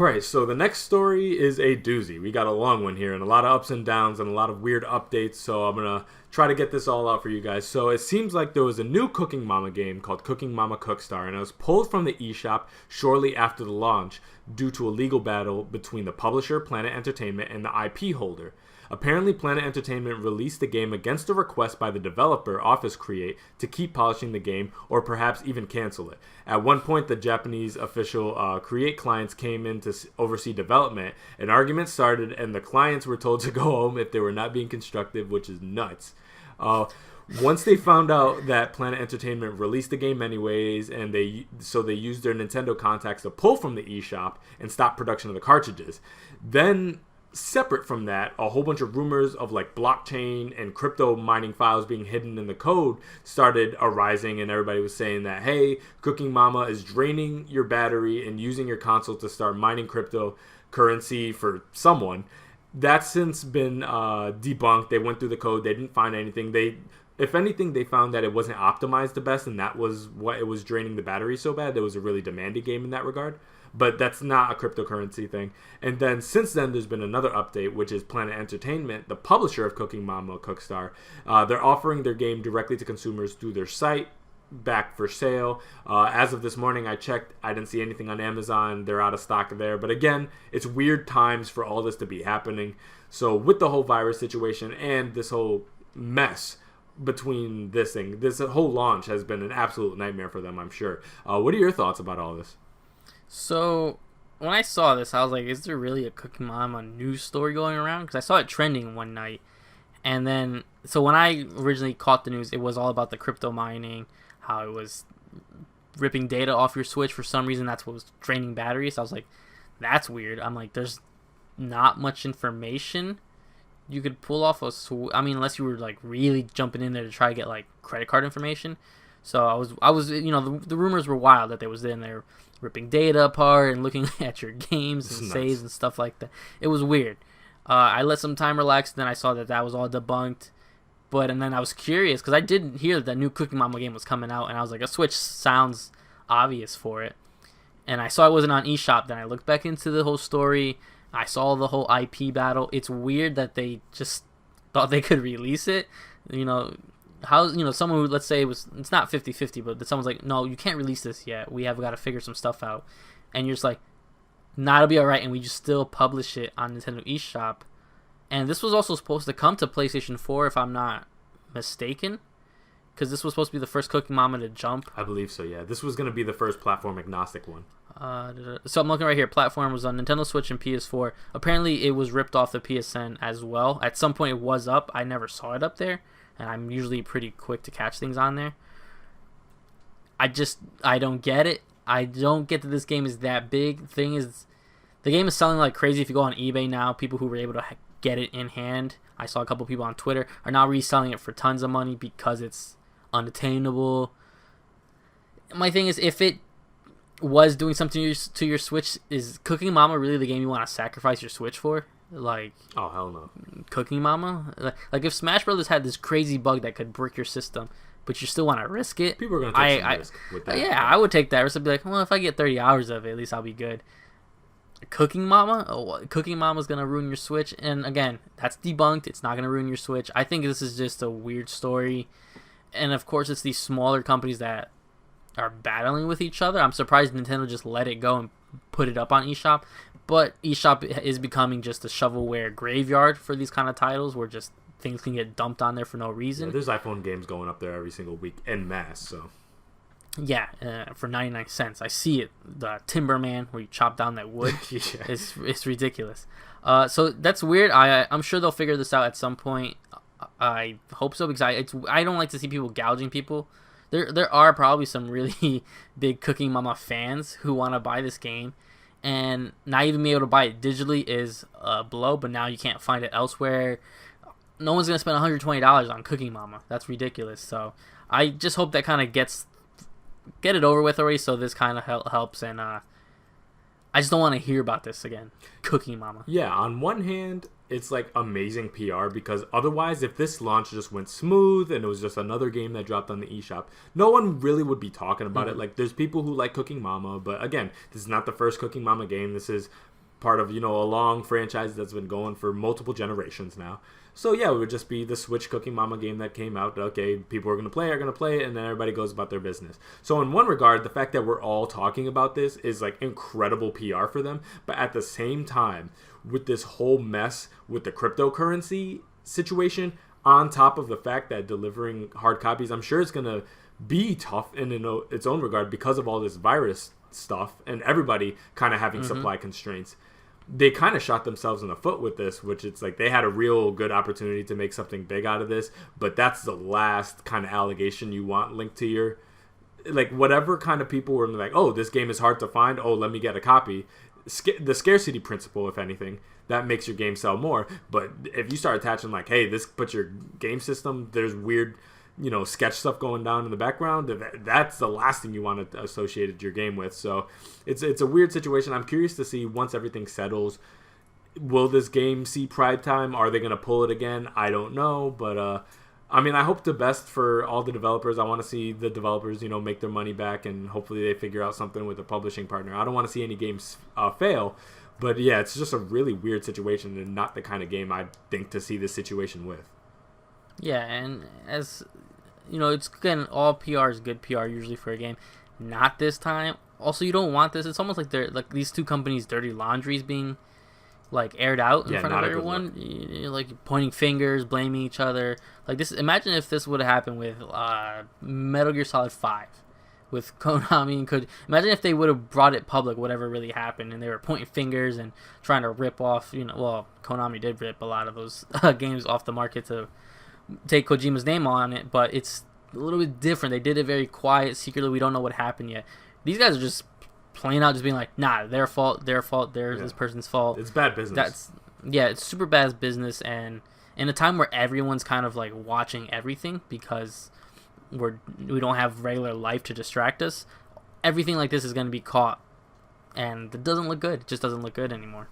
right, so the next story is a doozy. We got a long one here and a lot of ups and downs and a lot of weird updates, so I'm going to try to get this all out for you guys. So it seems like there was a new Cooking Mama game called Cooking Mama Cookstar, and it was pulled from the eShop shortly after the launch due to a legal battle between the publisher, Planet Entertainment, and the IP holder. Apparently, Planet Entertainment released the game against a request by the developer, Office Create, to keep polishing the game or perhaps even cancel it. At one point, the Japanese official Create clients came in to oversee development. An argument started, and the clients were told to go home if they were not being constructive, which is nuts. Once they found out that Planet Entertainment released the game anyways, and they used their Nintendo contacts to pull from the eShop and stop production of the cartridges. Then, separate from that, a whole bunch of rumors of like blockchain and crypto mining files being hidden in the code started arising, and everybody was saying that, hey, Cooking Mama is draining your battery and using your console to start mining cryptocurrency for someone. That's since been debunked. They went through the code. They didn't find anything. If anything, they found that it wasn't optimized the best, and that was what it was draining the battery so bad. There was a really demanding game in that regard. But that's not a cryptocurrency thing. And then since then, there's been another update, which is Planet Entertainment, the publisher of Cooking Mama Cookstar. They're offering their game directly to consumers through their site, back for sale. As of this morning, I checked. I didn't see anything on Amazon. They're out of stock there. But again, it's weird times for all this to be happening. So with the whole virus situation and this whole mess between this whole launch has been an absolute nightmare for them, I'm sure. What are your thoughts about all this? So, when I saw this, I was like, is there really a Cooking Mama news story going around? Because I saw it trending one night. And then, so when I originally caught the news, it was all about the crypto mining, how it was ripping data off your Switch. For some reason, that's what was draining batteries. So I was like, that's weird. I'm like, there's not much information you could pull off unless you were like really jumping in there to try to get like credit card information. So I was, the rumors were wild that they was in there ripping data apart and looking at your games and saves and stuff like that. It was weird. I let some time relax, and then I saw that was all debunked. And then I was curious because I did hear that new Cooking Mama game was coming out, and I was like, a Switch sounds obvious for it. And I saw it wasn't on eShop. Then I looked back into the whole story. I saw the whole IP battle. It's weird that they just thought they could release it. Someone who, let's say, it's not 50-50, but someone's like, no, you can't release this yet. We have got to figure some stuff out. And you're just like, nah, it'll be all right. And we just still publish it on Nintendo eShop. And this was also supposed to come to PlayStation 4, if I'm not mistaken. Because this was supposed to be the first Cooking Mama to jump. I believe so, yeah. This was going to be the first platform agnostic one. So I'm looking right here. Platform was on Nintendo Switch and PS4. Apparently, it was ripped off the PSN as well. At some point, it was up. I never saw it up there. And I'm usually pretty quick to catch things on there. I don't get it. I don't get that this game is that big. Thing is, the game is selling like crazy. If you go on eBay now, people who were able to get it in hand, I saw a couple people on Twitter, are now reselling it for tons of money because it's unattainable. My thing is, if it was doing something to your Switch, is Cooking Mama really the game you want to sacrifice your Switch for? Like, oh hell no. Cooking Mama? Like if Smash Brothers had this crazy bug that could brick your system, but you still want to risk it, people are gonna take some risk with that. Yeah, I would take that risk. I'd be like, well, if I get 30 hours of it, at least I'll be good. Cooking Mama? Cooking Mama's gonna ruin your Switch, and again, that's debunked. It's not gonna ruin your Switch. I think this is just a weird story, and of course, it's these smaller companies that are battling with each other. I'm surprised Nintendo just let it go and put it up on eShop. But eShop is becoming just a shovelware graveyard for these kind of titles where just things can get dumped on there for no reason. Yeah, there's iPhone games going up there every single week en masse. So. Yeah, for 99 cents. I see it. The Timberman where you chop down that wood. Yeah. It's ridiculous. So that's weird. I'm sure they'll figure this out at some point. I hope so because I don't like to see people gouging people. There are probably some really big Cooking Mama fans who want to buy this game. And not even being able to buy it digitally is a blow, but now you can't find it elsewhere. No one's going to spend $120 on Cooking Mama. That's ridiculous. So I just hope that kind of get it over with already, so this kind of helps. And I just don't want to hear about this again. Cooking Mama. Yeah, on one hand, it's like amazing PR because otherwise, if this launch just went smooth and it was just another game that dropped on the eShop, no one really would be talking about it. Like, there's people who like Cooking Mama, but again, this is not the first Cooking Mama game. This is part of, a long franchise that's been going for multiple generations now. So yeah, it would just be the Switch Cooking Mama game that came out. Okay, people are going to play it, and then everybody goes about their business. So in one regard, the fact that we're all talking about this is like incredible PR for them. But at the same time, with this whole mess with the cryptocurrency situation, on top of the fact that delivering hard copies, I'm sure it's going to be tough in its own regard because of all this virus stuff and everybody kind of having supply constraints. They kind of shot themselves in the foot with this, which it's like they had a real good opportunity to make something big out of this, but that's the last kind of allegation you want linked to your, like, whatever kind of people were like, oh, this game is hard to find, oh, let me get a copy. The scarcity principle, if anything, that makes your game sell more. But if you start attaching like, hey, this puts your game system, there's weird, sketch stuff going down in the background, that's the last thing you want to associate your game with. So it's a weird situation. I'm curious to see, once everything settles, will this game see Prime Time? Are they going to pull it again? I don't know, but I hope the best for all the developers. I want to see the developers, make their money back, and hopefully they figure out something with a publishing partner. I don't want to see any games fail, but yeah, it's just a really weird situation and not the kind of game I think to see this situation with. Yeah, and as it's, again, all PR is good PR usually for a game. Not this time. Also, you don't want this. It's almost like they're like these two companies' dirty laundries being like aired out in front of everyone. You're like pointing fingers, blaming each other. Like this. Imagine if this would have happened with Metal Gear Solid 5, with Konami and Kojima. Imagine if they would have brought it public, whatever really happened, and they were pointing fingers and trying to rip off. Well, Konami did rip a lot of those games off the market to take Kojima's name on it, but it's a little bit different. They did it very quiet, secretly. We don't know what happened yet. These guys are just plain out just being like, nah, their fault, this person's fault. It's bad business. It's super bad business, and in a time where everyone's kind of like watching everything because we don't have regular life to distract us, everything like this is going to be caught, and it doesn't look good. It just doesn't look good anymore.